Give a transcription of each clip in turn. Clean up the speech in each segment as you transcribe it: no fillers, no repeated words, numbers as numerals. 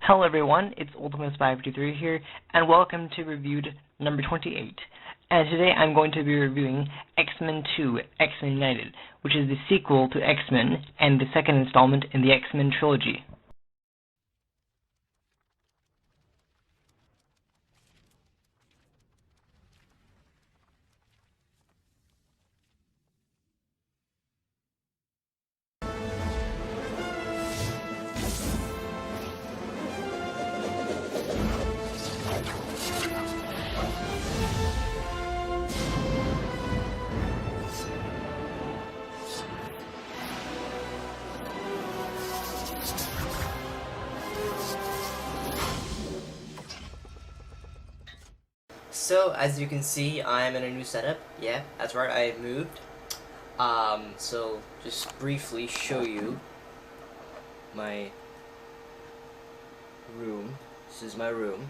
Hello everyone, it's Ultimus553 here, and welcome to Reviewed number 28. And today I'm going to be reviewing X-Men 2, X-Men United, which is the sequel to X-Men and the second installment in the X-Men trilogy. So, as you can see, I'm in a new setup. Yeah, that's right, I moved. So, just briefly show you my room. This is my room.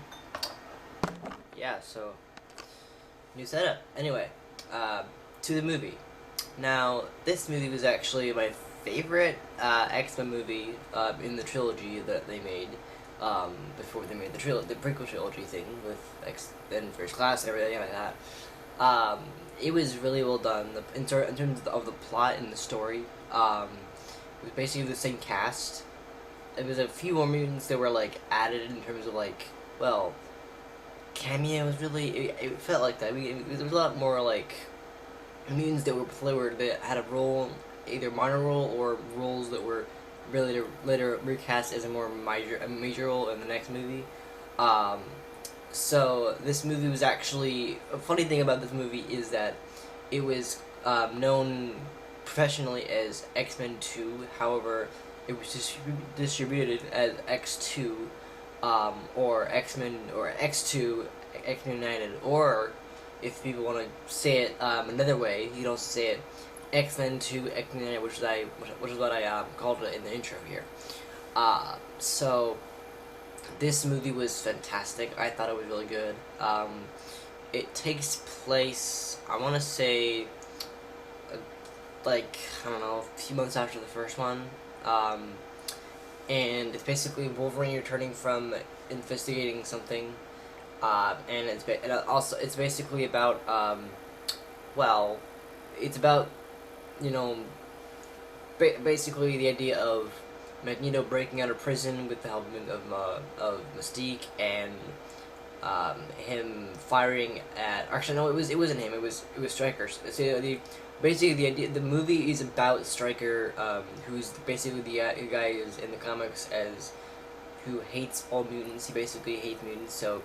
Yeah, so, new setup. Anyway, to the movie. Now, this movie was actually my favorite X-Men movie in the trilogy that they made. Before they made the prequel trilogy thing with X-Men First Class and everything like that. It was really well done. In terms of the plot and the story, it was basically the same cast. There was a few more mutants that were like added in terms of like, well, cameos. Really, it felt like that. There was a lot more like mutants that had a role, either minor role or roles that were really later recast as a more major role in the next movie. So this movie was actually, a funny thing about this movie is that it was known professionally as X-Men 2. However, it was distributed as X2, or X-Men, or X2, X-Men United, or if people want to say it another way, you don't say it X-Men 2, X-Men United, which is what I called it in the intro here. So this movie was fantastic. I thought it was really good. It takes place, I want to say, like, I don't know, a few months after the first one. And it's basically Wolverine returning from investigating something. And it's basically about, well, it's about, you know, basically the idea of Magneto breaking out of prison with the help of Mystique, and him firing at. Actually, no, it wasn't him. It was Stryker. So basically the idea, the movie is about Stryker, who's basically the guy who's in the comics as who hates all mutants. He basically hates mutants, so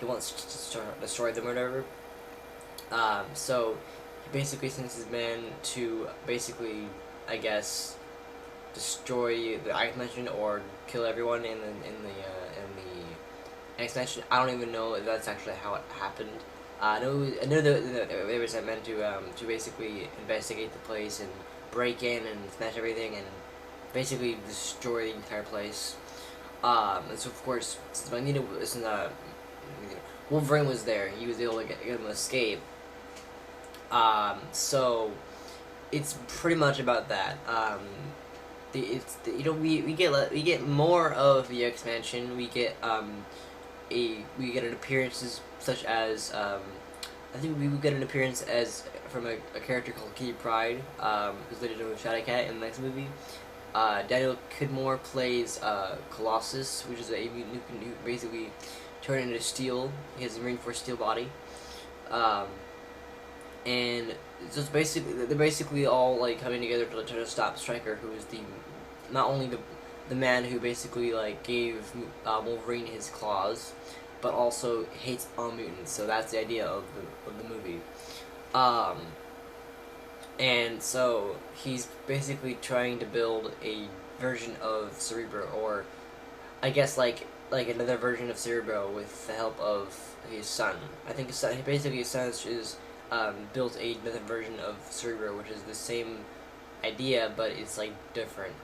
he wants to destroy them or whatever. So he basically sends his men to basically, I guess, destroy the X-Men or kill everyone in the X-Men. I don't even know if that's actually how it happened. I know that they were sent men to basically investigate the place and break in and smash everything and basically destroy the entire place. And so of course, since Magneto wasn't Wolverine was there, he was able to get him to escape. So it's pretty much about that. We get more of the expansion. We get an appearances such as I think we would get an appearance as from a character called Kitty Pryde, who's later known as Shadowcat in the next movie. Daniel Kidmore plays Colossus, which is a mutant who basically turned into steel. He has a reinforced steel body. And it's they're basically all like coming together to try to stop Stryker, who is not only the man who basically like gave Wolverine his claws, but also hates all mutants. So that's the idea of the movie. And so he's basically trying to build a version of Cerebro, or I guess like another version of Cerebro with the help of his son. I think his son is built another version of Cerebro, which is the same idea, but it's like different.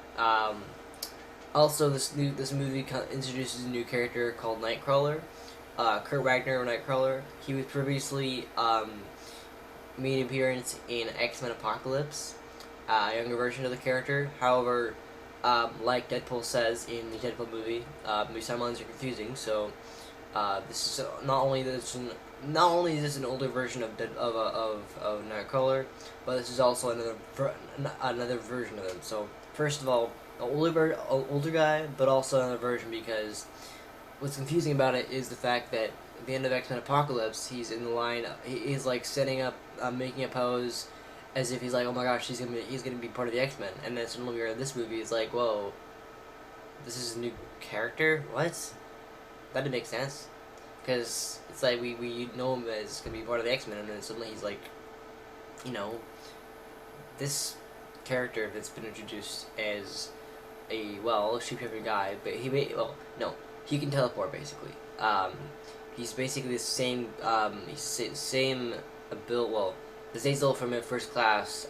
Also, this movie introduces a new character called Nightcrawler. Kurt Wagner, Nightcrawler. He was previously made an appearance in X-Men Apocalypse, a younger version of the character. However, Like Deadpool says in the Deadpool movie, these timelines are confusing. So this is not only is this an older version of Nightcrawler, but this is also another version of him. So first of all, older guy, but also another version, because what's confusing about it is the fact that at the end of X-Men Apocalypse, he's in the line. He's like setting up, making a pose, as if he's like, oh my gosh, he's gonna be part of the X-Men. And then suddenly we're in this movie. It's like, whoa, this is a new character. What? That didn't make sense. Because it's like we know him as gonna be part of the X-Men, and then suddenly he's like, you know, this character that's been introduced as a shapeshifter guy, but he can teleport basically. He's basically the same same ability. Well, the Zazel from First Class,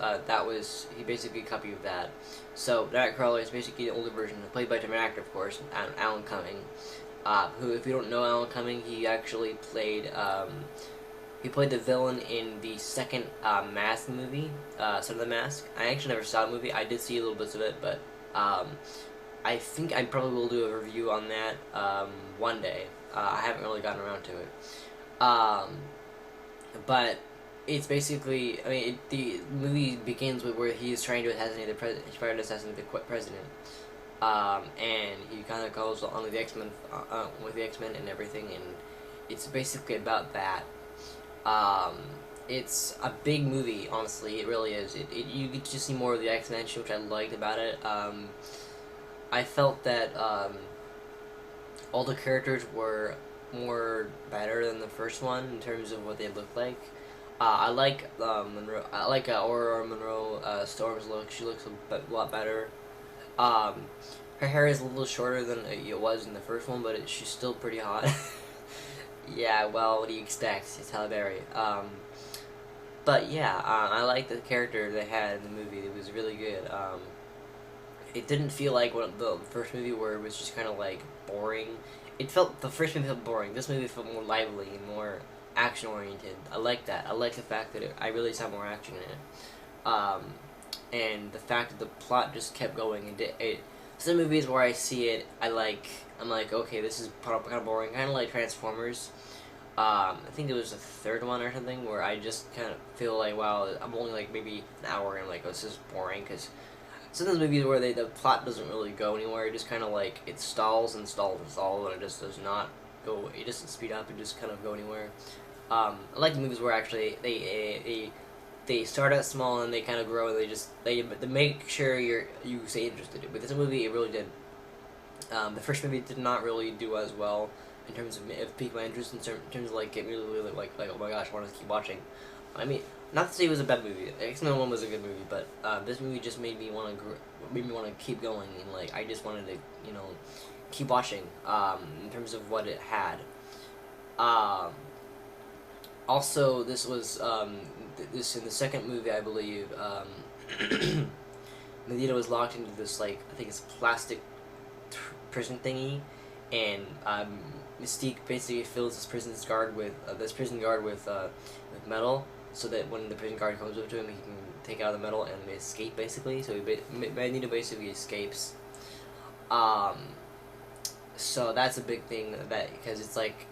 he basically a copy of that. So Nightcrawler is basically the older version, played by a different actor, of course, Alan Cumming. Who, if you don't know Alan Cumming, he actually played the villain in the second Mask movie, Son of the Mask. I actually never saw the movie. I did see a little bits of it, but I think I probably will do a review on that one day. I haven't really gotten around to it. But it's basically, the movie begins with where he is trying to assassinate the president. He's trying to assassinate the president. And he kind of goes on with the X-Men, and everything, and it's basically about that. It's a big movie, honestly. It really is. You get to see more of the X-Men, which I liked about it. I felt that all the characters were better than the first one in terms of what they looked like. I like Monroe. I like Aurora Monroe. Storm's look. She looks a lot better. Her hair is a little shorter than it was in the first one, but she's still pretty hot. Yeah, well, what do you expect? It's Halle Berry. But yeah, I like the character they had in the movie. It was really good. It didn't feel like what the first movie, where it was just kind of like boring. The first movie felt boring. This movie felt more lively and more action oriented. I like that. I like the fact that I really saw more action in it. And the fact that the plot just kept going, and some movies where I see it, I'm like, okay, this is kind of boring, kind of like Transformers. I think it was the third one or something, where I just kind of feel like, wow, I'm only like maybe an hour, and I'm like, oh, this is boring, because some of those movies where the plot doesn't really go anywhere, it just kind of like, it stalls and stalls and stalls, and it just does not go, it doesn't speed up and just kind of go anywhere. I like the movies where actually they start out small and they kind of grow, and they make sure you stay interested. With this movie, it really did. The first movie did not really do as well in terms of pique my interest, in terms of like get me really like oh my gosh, I want to keep watching. I mean, not to say it was a bad movie. X-Men 1 was a good movie, but this movie just made me want to keep going, and like I just wanted to keep watching in terms of what it had. Also, this was this in the second movie, I believe. Magneto was locked into this, like, I think it's plastic prison thingy, and Mystique basically fills this prison guard with metal, so that when the prison guard comes up to him, he can take out the metal and escape, basically. So Magneto basically escapes. So that's a big thing, because it's like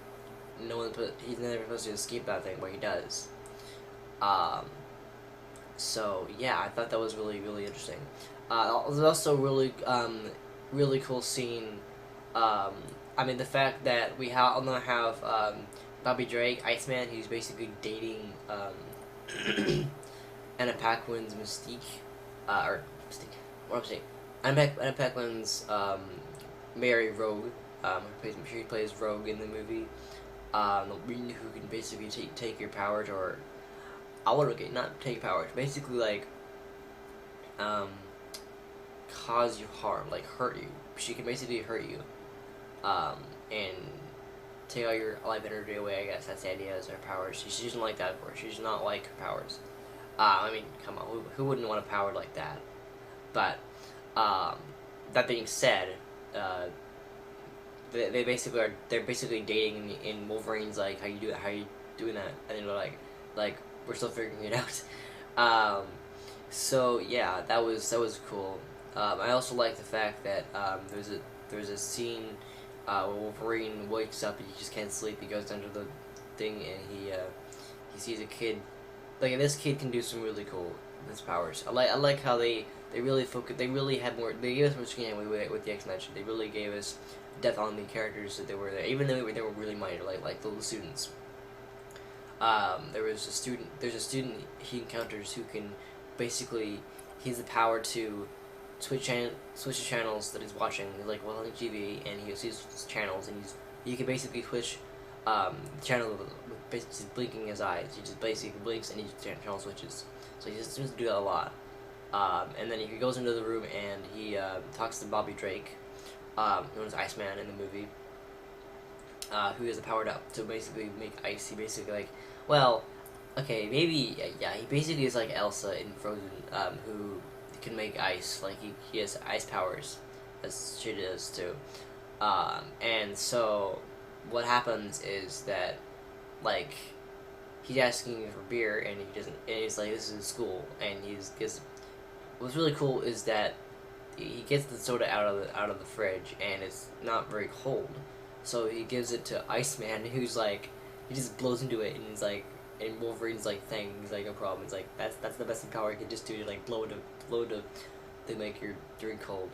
he's never supposed to escape that thing, but he does. So yeah, I thought that was really, really interesting. There's also really cool scene. The fact that we now have Bobby Drake, Iceman, who's basically dating Anna Paquin's Mystique, Anna Paquin's Mary Rogue. She plays Rogue in the movie. Who can basically take your powers, or not take powers, basically like cause you harm, like hurt you. She can basically hurt you, and take all your life energy away. I guess that's the idea, is her powers. She doesn't like that, of course. She does not like her powers. Come on, who wouldn't want a power like that? But that being said, they're basically dating in Wolverine's like, how you doing that, and they're like we're still figuring it out. So yeah, that was cool. I also like the fact that there's a scene where Wolverine wakes up and he just can't sleep. He goes under the thing and he sees a kid. Like this kid can do some really cool his powers. I like how they really focus. They really had more. They gave us more screen time with the X-Men. They really gave us depth on the characters that they were there, even though they were really minor, like the students. There's a student he encounters who can basically he has the power to switch the channels that he's watching. He's like on TV and he sees channels and he can basically switch the channel with basically blinking his eyes. He just basically blinks and he channel switches. So he just seems to do that a lot. And then he goes into the room and he talks to Bobby Drake, known as Iceman in the movie, who has the power to basically make ice. He basically well, okay, maybe yeah. He basically is like Elsa in Frozen, who can make ice. Like he has ice powers, as she does too. And so what happens is that like he's asking for beer and he doesn't. And he's like, this is school, and what's really cool is that he gets the soda out of the fridge and it's not very cold. So he gives it to Iceman, who's like, he just blows into it, and he's like, and Wolverine's like, thanks, he's like, no problem. It's like that's the best power he can just do to like blow to make your drink cold.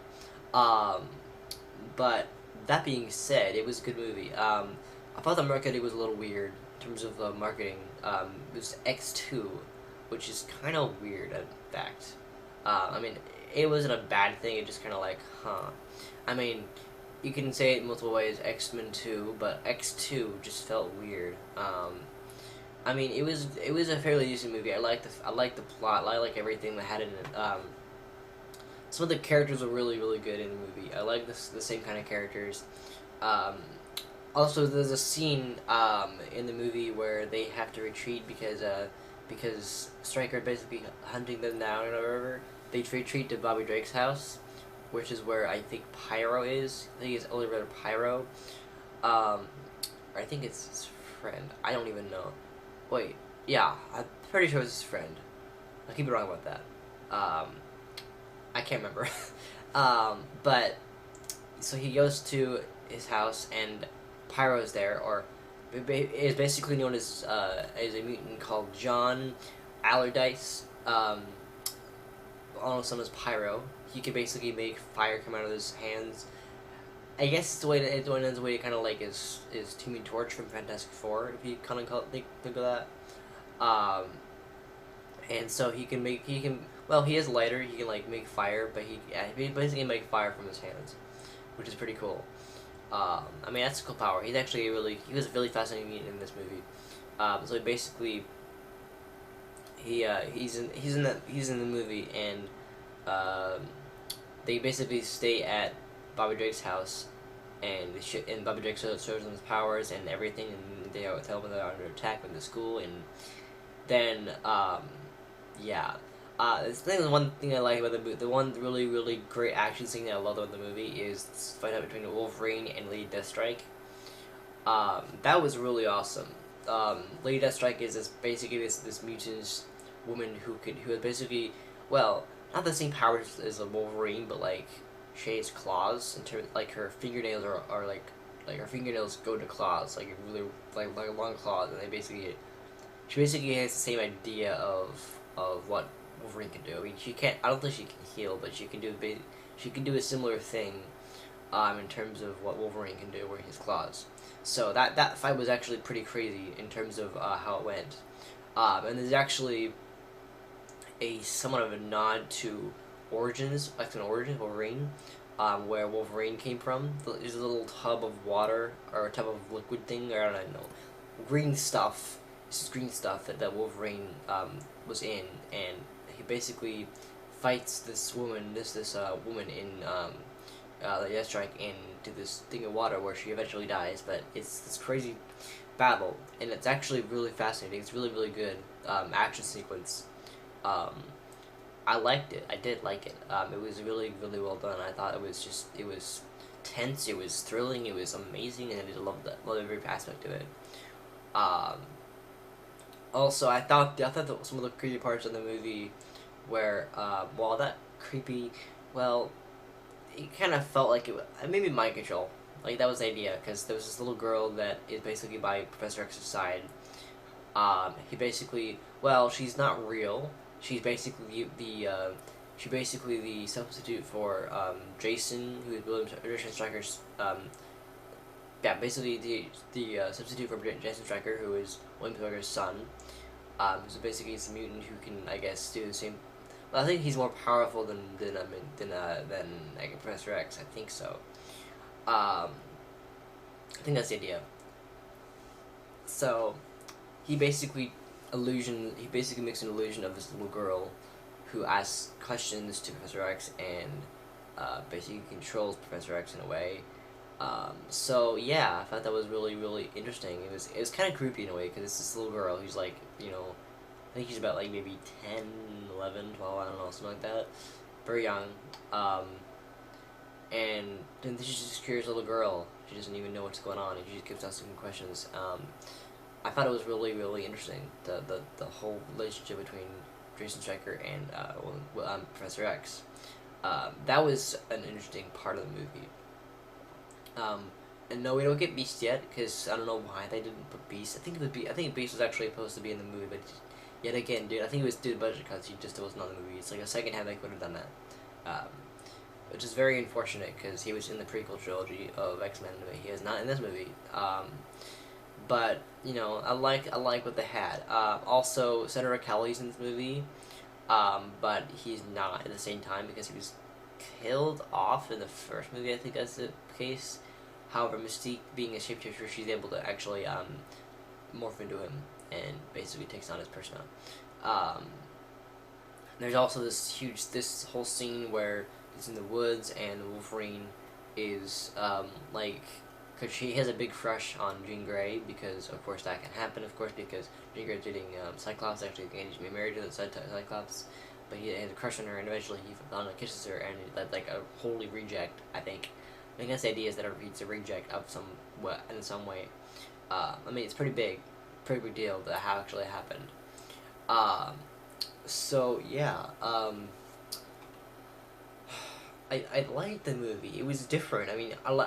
But that being said, it was a good movie. I thought the marketing was a little weird in terms of marketing. It was X2, which is kind of weird, in fact. I mean, it wasn't a bad thing. It just kind of like, huh. I mean, you can say it multiple ways, X-Men 2, but X2 just felt weird. I mean, it was a fairly decent movie. I liked the plot. I like everything that had in it. Some of the characters were really good in the movie. I like the same kind of characters. Also, there's a scene in the movie where they have to retreat because Stryker basically hunting them down in a river. They retreat to Bobby Drake's house, which is where I think Pyro is. I think it's older brother Pyro. Or I think it's his friend. I don't even know. Wait, yeah, I'm pretty sure it's his friend. I could be wrong about that. I can't remember. But so he goes to his house and Pyro's there, or is basically known as a mutant called John Allardyce. Also known as Pyro. He can basically make fire come out of his hands. I guess it's the way to kind of like is Human Torch from Fantastic Four, if you kind of think of that. And so he has lighter. He can like make fire, but he basically can make fire from his hands, which is pretty cool. I mean that's a cool power. He was really fascinating in this movie. So basically, he's in the movie and they basically stay at Bobby Drake's house, and Bobby Drake shows them his powers and everything, and they tell them they're under attack in the school, and then yeah. The one thing I like about the movie, the one really great action scene that I love about the movie is this fight out between Wolverine and Lady Deathstrike. That was really awesome. Lady Deathstrike is basically this mutant woman who has basically, well, not the same powers as a Wolverine, but like she has claws in terms, like her fingernails are like her fingernails go to claws, like really like long claws, and she basically has the same idea of what Wolverine can do. I mean, I don't think she can heal, but she can do a similar thing in terms of what Wolverine can do with his claws. So that fight was actually pretty crazy in terms of how it went. And there's actually somewhat of a nod to X-Men Origins Wolverine, where Wolverine came from. There's a little tub of water or a tub of liquid thing, or I don't know, green stuff. This is green stuff that Wolverine was in, and he basically fights this woman in the Deathstrike into this thing of water where she eventually dies. But it's this crazy battle, and it's actually really fascinating. It's really good action sequence. I liked it. I did like it. It was really well done. I thought it was tense. It was thrilling. It was amazing, and I loved every aspect of it. Also, I thought that some of the creepy parts of the movie were, well, not creepy, well, it kind of felt like it maybe mind control. Like that was the idea, because there was this little girl that is basically by Professor X's side. He basically, well, she's not real. She's basically she basically the substitute for Jason, who is Jason Stryker's yeah, basically the substitute for Jason Stryker, who is William Stryker's son. So basically, he's a mutant who can, I guess, do the same. Well, I think he's more powerful than like Professor X. I think so. I think that's the idea. So, he basically he basically makes an illusion of this little girl, who asks questions to Professor X and basically controls Professor X in a way. So yeah, I thought that was really, really interesting. It was kind of creepy in a way, because it's this little girl who's like, I think she's about like maybe 10, 11, 12, I don't know, something like that. Very young. And then she's just a curious little girl. She doesn't even know what's going on, and she just keeps asking questions. I thought it was really, really interesting, the whole relationship between Jason Stryker and Professor X. That was an interesting part of the movie. And no, we don't get Beast yet, because I don't know why they didn't put Beast. I think Beast was actually supposed to be in the movie, but yet again, dude, I think it was due to budget cuts. He just wasn't on the movie. It's like a second time they could have done that, which is very unfortunate, because he was in the prequel trilogy of X-Men. But he is not in this movie. But I like what they had. Also, Senator Kelly's in this movie, but he's not at the same time, because he was killed off in the first movie. I think that's the case. However, Mystique, being a shapeshifter, she's able to actually morph into him and basically takes on his persona. There's also this whole scene where it's in the woods and Wolverine is because she has a big crush on Jean Grey, because of course that can happen, of course, because Jean Grey's dating Cyclops. Actually, he's going to be married to the Cyclops, but he has a crush on her, and eventually he kisses her, and that's like a holy reject, I think. I think that's the idea, is that he's a reject of in some way. I mean, it's pretty big deal that actually happened. So yeah, I liked the movie. It was different. I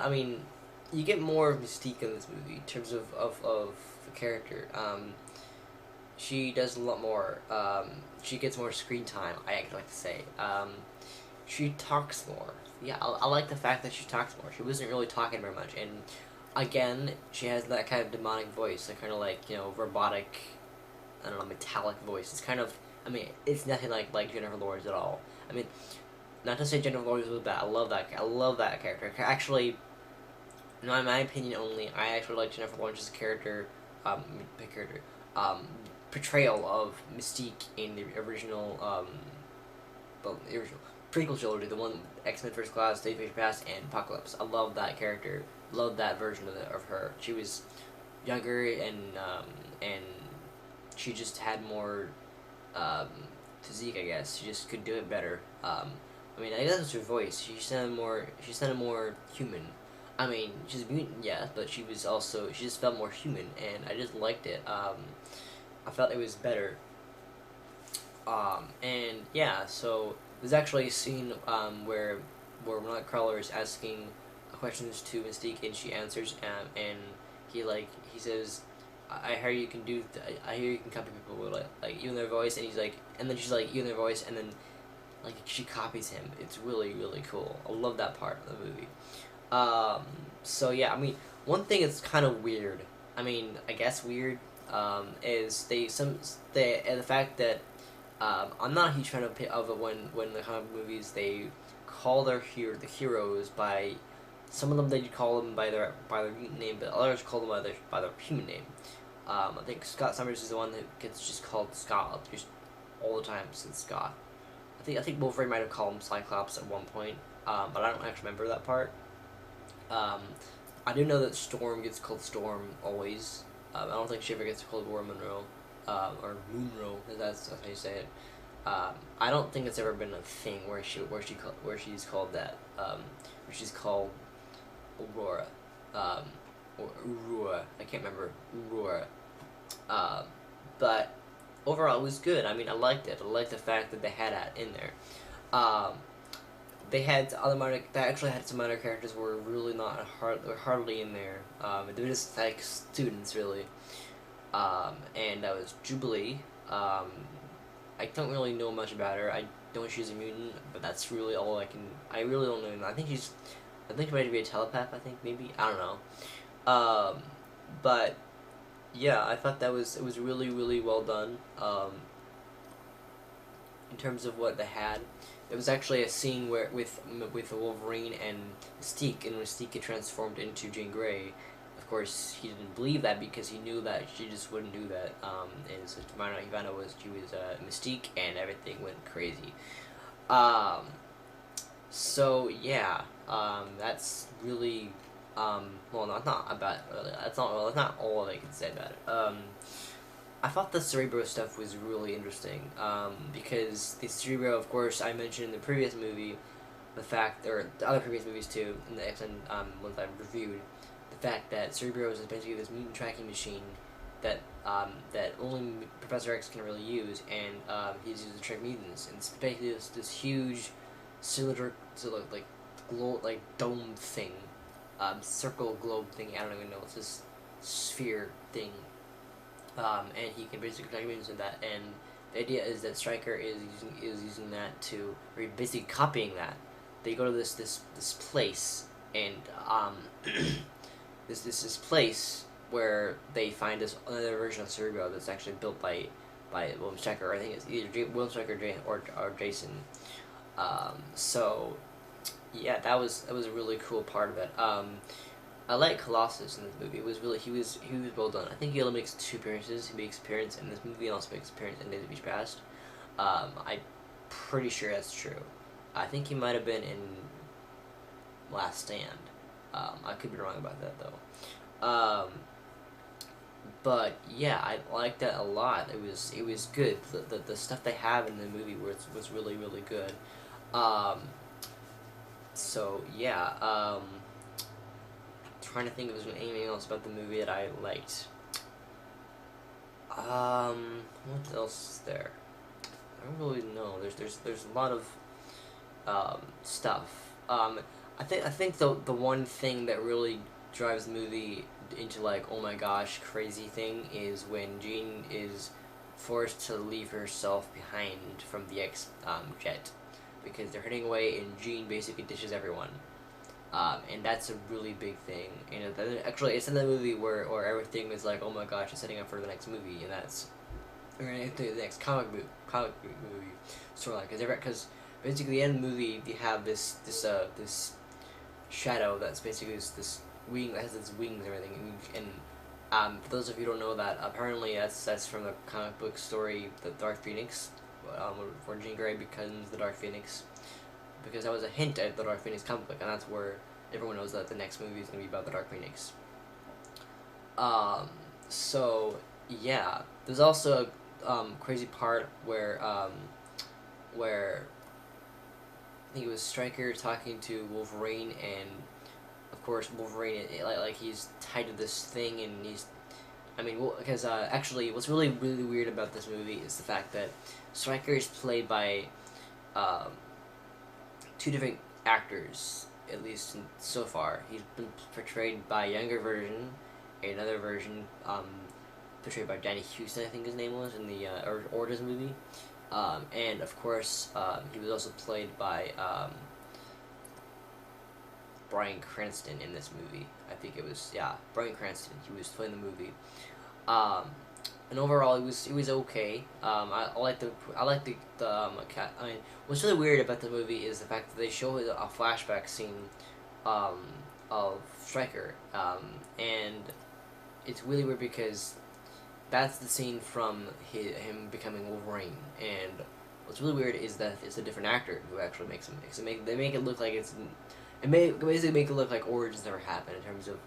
mean, you get more of Mystique in this movie in terms of the character. She does a lot more. She gets more screen time, I like to say. She talks more. Yeah, I like the fact that she talks more. She wasn't really talking very much, and again, she has that kind of demonic voice, that kind of like robotic, I don't know, metallic voice. It's kind of, it's nothing like Jennifer Lawrence at all. Not to say Jennifer Lawrence was bad. I love that character. Actually, in my opinion only, I actually like Jennifer Lawrence's portrayal of Mystique in the original prequel trilogy, the one X-Men First Class, Days of Future Past, and Apocalypse. I love that character. Love that version of her. She was younger, and she just had more physique, I guess. She just could do it better. I guess that's her voice. She sounded more human. She's a mutant, yeah, but she just felt more human, and I just liked it. I felt it was better. And yeah, so there's actually a scene where Nightcrawler is asking questions to Mystique, and she answers, and he says, I hear you can copy people with like even their voice, and he's like, and then she's like, even their voice, and then she copies him. It's really, really cool. I love that part of the movie. So yeah, one thing that's kind of weird, I guess weird, is the fact that I'm not a huge fan of it when the comic movies, they call the heroes by, some of them they call them by their mutant name, but others call them by their human name. I think Scott Summers is the one that gets just called Scott just all the time since Scott. I think Wolverine might have called him Cyclops at one point, but I don't actually remember that part. I do know that Storm gets called Storm always. I don't think she ever gets called Aurora Monroe, or Moonroe, that's how you say it. I don't think it's ever been a thing where she's called that, where she's called Aurora, or Aurora. I can't remember, Aurora. But overall, it was good. I liked it. I liked the fact that they had that in there. they had other minor. They actually had some minor characters who were really not hardly in there. They were just like students really. And that was Jubilee. I don't really know much about her. I know she's a mutant, but that's really all I can. I really don't know. I think she's. I think she might be a telepath. I think maybe I don't know. But yeah, I thought it was really really well done. In terms of what they had, there was actually a scene where with Wolverine and Mystique, and Mystique get transformed into Jean Grey. Of course, he didn't believe that because he knew that she just wouldn't do that. And so he found out she was Mystique, and everything went crazy. Um, so yeah, that's really well, not about that's not all I can say about it. I thought the Cerebro stuff was really interesting because the Cerebro, of course, I mentioned in the previous movie, the fact, or the other previous movies too, in the X-Men ones I've reviewed, the fact that Cerebro is basically this mutant tracking machine that that only Professor X can really use, and he's used to track mutants, and it's basically this huge cylinder, like like dome thing, circle globe thing. I don't even know. It's this sphere thing. And he can basically track mutants with that. And the idea is that Stryker is using that to, or basically copying that. They go to this place, and this place where they find this other version of Cerebro that's actually built by William Stryker. I think it's either William Stryker or Jason. So yeah, that was a really cool part of it. I like Colossus in this movie. It was really he was well done. I think he only makes 2 appearances. He makes appearance in this movie and also makes appearance in Days of Future Past. I'm pretty sure that's true. I think he might have been in Last Stand. I could be wrong about that though. But yeah, I liked that a lot. It was good. The stuff they have in the movie was really really good. So yeah. Trying to think if there's anything else about the movie that I liked. What else is there? I don't really know. There's a lot of stuff. I think the one thing that really drives the movie into like oh my gosh crazy thing is when Jean is forced to leave herself behind from the X jet because they're heading away and Jean basically ditches everyone. And that's a really big thing. And actually, it's in the movie where everything is like, oh my gosh, it's setting up for the next movie, and that's or the next comic book movie storyline. Because basically, the end of the movie, you have this shadow that's basically this wing that has its wings and everything. And for those of you who don't know that, apparently that's from the comic book story, The Dark Phoenix, where Jean Grey becomes the Dark Phoenix. Because that was a hint at the Dark Phoenix comic book, and that's where everyone knows that the next movie is going to be about the Dark Phoenix. So, yeah. There's also a crazy part where I think it was Stryker talking to Wolverine, and of course Wolverine, like he's tied to this thing, and because actually what's really really weird about this movie is the fact that Stryker is played by 2 different actors, at least so far. He's been portrayed by a younger version, another version portrayed by Danny Houston, I think his name was, in the Orders movie. And of course, he was also played by Bryan Cranston in this movie. I think it was, yeah, Bryan Cranston. He was playing the movie. And overall, it was okay. I like the cat. I mean, what's really weird about the movie is the fact that they show a flashback scene, of Stryker, and it's really weird because that's the scene from him becoming Wolverine. And what's really weird is that it's a different actor who actually makes him. They make it look like basically make it look like Origins never happened in terms of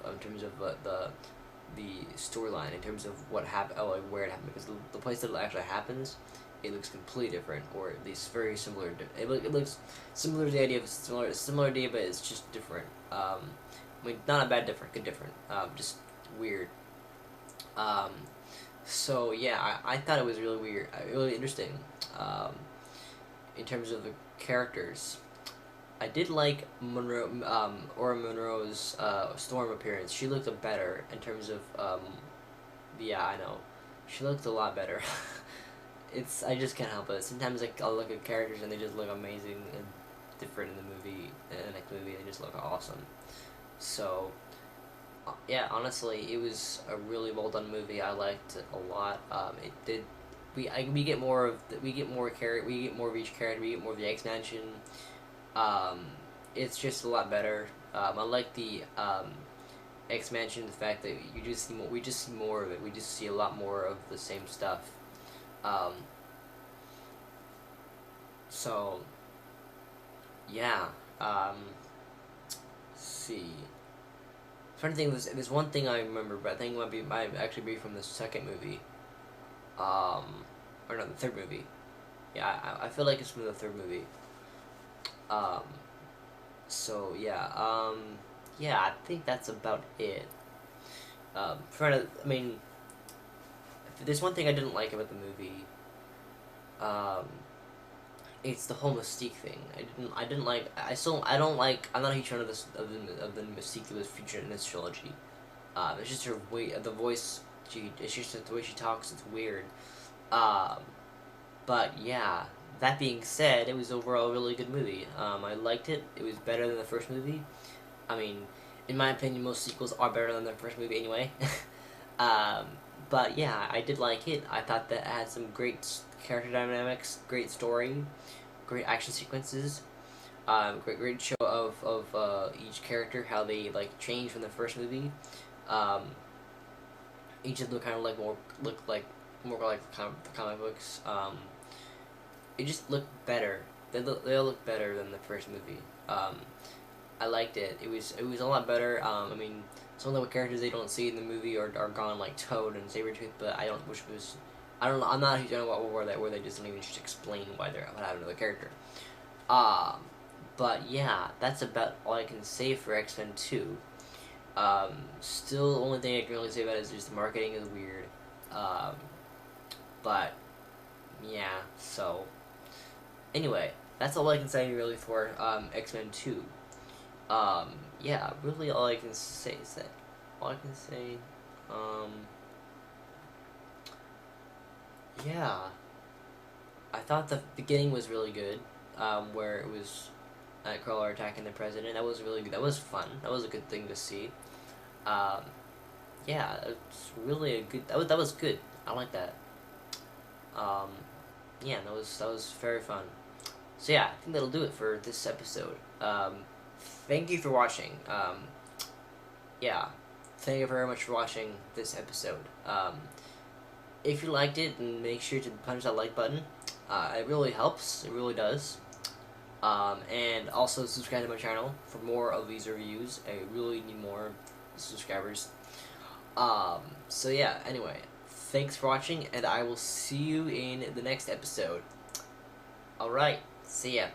the storyline, in terms of what happened, like where it happened, because the place that it actually happens, it looks completely different, or at least very similar. It looks similar to the idea of similar idea, but it's just different. I mean, not a bad different, good different. Just weird. So yeah, I thought it was really weird, really interesting. In terms of the characters, I did like Aura Monroe's Storm appearance. She looked better in terms of yeah, I know, she looked a lot better. I just can't help it. Sometimes like I'll look at characters and they just look amazing and different in the movie, in the next movie they just look awesome. So yeah, honestly, it was a really well done movie. I liked it a lot. It did. We get more of we get more we get more of each character. We get more of the X Mansion. Um, it's just a lot better. I like the X Mansion. The fact that you just see more. We just see more of it. We just see a lot more of the same stuff. Um, so yeah. Let's see. I'm trying to think. There's one thing I remember, but I think it might actually be from the second movie. Or no, the third movie. Yeah, I feel like it's from the third movie. Um, so yeah, yeah, I think that's about it. I mean, if there's one thing I didn't like about the movie. Um, it's the whole Mystique thing. I didn't like. I don't like. I'm not a huge fan of the Mystique that was featured in this trilogy. It's just her way, the voice. It's just the way she talks. It's weird. Um, but yeah. That being said, it was overall a really good movie. I liked it. It was better than the first movie. I mean, in my opinion, most sequels are better than the first movie anyway. um, but yeah, I did like it. I thought that it had some great character dynamics, great story, great action sequences, great show of each character, how they like changed from the first movie. Um, each of them kind of like looked like more like the comic books. It just looked better. They all look better than the first movie. I liked it. It was a lot better. I mean, some of the characters they don't see in the movie are gone, like Toad and Sabretooth, but I don't know. I'm not a huge fan of where they just don't even just explain what happened to the character. But yeah, that's about all I can say for X-Men 2. Still, the only thing I can really say about it is just the marketing is weird. But yeah, so anyway, that's all I can say really for X-Men 2. Yeah, really all I can say is that all I can say, yeah, I thought the beginning was really good, where it was Nightcrawler attacking the president. That was really good. That was fun. That was a good thing to see. Um, yeah, it's really a good. That was good. I like that. Um, yeah, that was very fun. So yeah, I think that'll do it for this episode. Thank you for watching. Yeah, thank you very much for watching this episode. If you liked it, then make sure to punch that like button. It really helps. It really does. And also subscribe to my channel for more of these reviews. I really need more subscribers. So yeah, anyway, thanks for watching, and I will see you in the next episode. Alright, see ya.